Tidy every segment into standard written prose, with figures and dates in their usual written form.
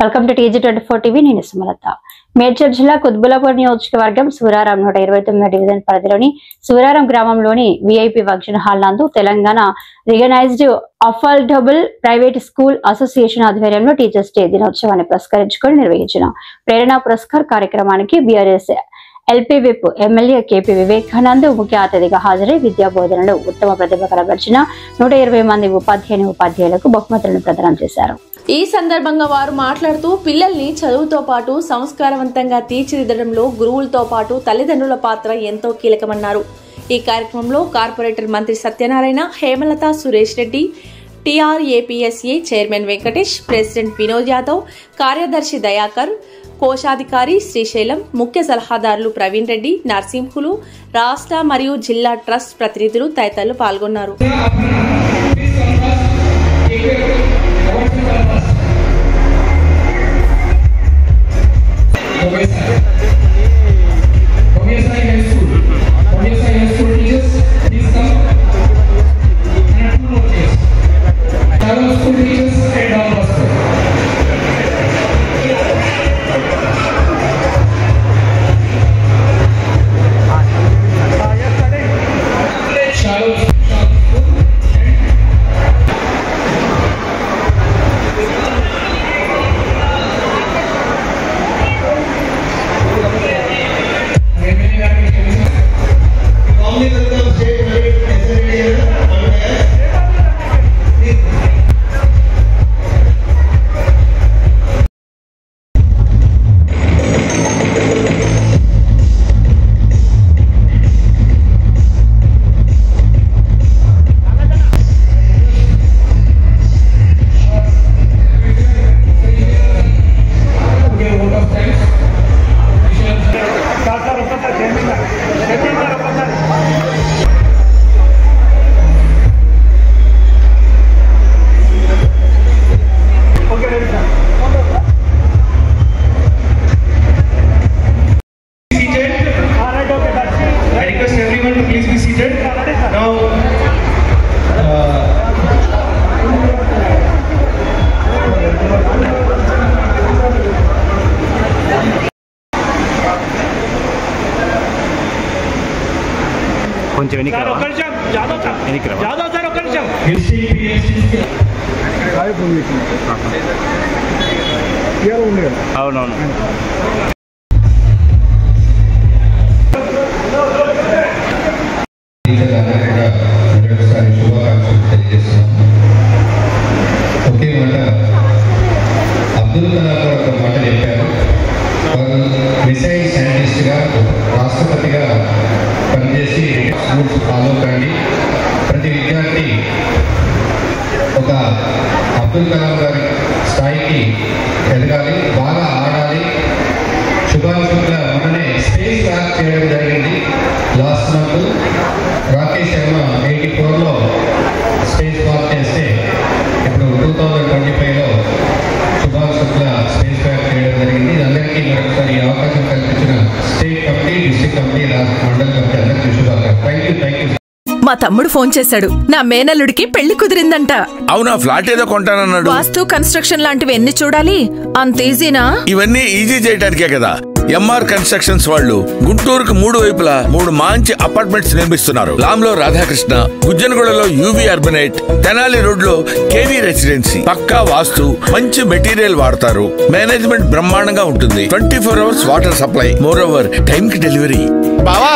Welcome to TG24 TV. నేను సుమలత. మేడ్చల్ జిల్లా కుత్బుల్లాపూర్ నియోజకవర్గం సూరారం 129 డివిజన్ పరిధిలోని సూరారం గ్రామంలోని VIP ఫంక్షన్ హాల్ నందు Telangana recognised affordable private school association ఆధ్వర్యంలో టీచర్స్ డే దినోత్సవాన్ని పురస్కరించుకొని నిర్వహించిన ప్రేరణ పురస్కార్ కార్యక్రమానికి BRS LP whip MLA KP Vivekanand ముఖ్య అతిథిగా హాజరై విద్యా బోధనలో ఉత్తమ ప్రతిభ కనబర్చిన 120 మంది ఉపాధ్యాయులకు బహుమతులను ప్రదానం చేశారు. ఈ సందర్భంగా వారు మాట్లాడుతూ పిల్లల్ని చదువుతో పాటు సంస్కారవంతంగా తీర్చిదిద్దడంలో గురువులతో పాటు తల్లిదండ్రుల పాత్ర ఎంతో కీలకమన్నారు. ఈ కార్యక్రమంలో కార్పొరేటర్ మంత్రి Satyanarayana, Hemalatha, Suresh Reddy, TRAPSA chairman Venkatesh, president Vinod Yadav, కార్యదర్శి దయాకర్, కోశాధికారి శ్రీశైలం, ముఖ్య సలహాదారులు ప్రవీణ్ రెడ్డి, నర్సింహులు, రాష్ట్ర మరియు జిల్లా ట్రస్ట్ ప్రతినిధులు తదితరులు పాల్గొన్నారు. కొంచెం అవునవును. ఒకే మాట అబ్దుల్ కలాం గారు ఒక మాట చెప్పారు. మిసైల్ సైంటిస్ట్గా రాష్ట్రపతిగా పనిచేసి రూల్స్ ఫాలో కండి. ప్రతి విద్యార్థి ఒక అబ్దుల్ కలాం గారి స్థాయికి ఎదగాలి, బాగా ఆడాలి. శుభాశుభంగా మొన్ననే స్పేస్ వాక్ చేయడం జరిగింది. లాస్ట్ మంత్ రాకేష్ శర్మ 84లో స్పేస్ వాక్ చేస్తే ఇప్పుడు 2025లో శుభాశుభంగా స్పేస్ వాక్ చేయడం జరిగింది. అందరికీ మరొకసారి అవకాశం కల్పించిన స్టేట్ కమిటీ, డిస్ట్రిక్ట్ కమిటీ, రాష్ట్ర మండల కమిటీ అందరికీ శుభాకాంక్షలు. Thank you. మా తమ్ముడు ఫోన్ చేశాడు. నా మేనల్లుడికి పెళ్లి కుదిరిందంట. అవునా? ఫ్లాట్ ఏదో కొంటానన్నాడు. వాస్తు, కన్స్ట్రక్షన్ లాంటివి ఎన్ని చూడాలి? అంత ఈజీనా? ఇవన్నీ ఈజీ చేయడానికే కదా MR కన్స్ట్రక్షన్స్ వాళ్ళు గుంటూరుకు 3 వైపులా 3 మంచి అపార్ట్మెంట్స్ నిర్మిస్తున్నారు. లాంలో రాధాకృష్ణ, గుజ్జనగూడలో UV అర్బనైట్, తెనాలి రోడ్ లో KV రెసిడెన్సీ. పక్కా వాస్తు, మంచి మెటీరియల్ వాడతారు. మేనేజ్మెంట్ బ్రహ్మాండంగా ఉంటుంది. 24 hours water supply, more over time కి డెలివరీ. బావా,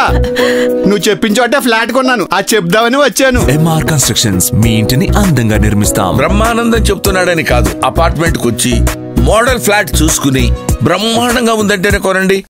నువ్వు చెప్పించోటే ఫ్లాట్ కొన్నాను, అది చెప్దామని వచ్చాను. MR కన్స్ట్రక్షన్స్ మీ ఇంటిని అందంగా నిర్మిస్తాం. బ్రహ్మానందం చెప్తున్నాడని కాదు, అపార్ట్మెంట్ కు వచ్చి మోడల్ ఫ్లాట్ చూసుకుని బ్రహ్మాండంగా ఉందంటేనే కొనండి.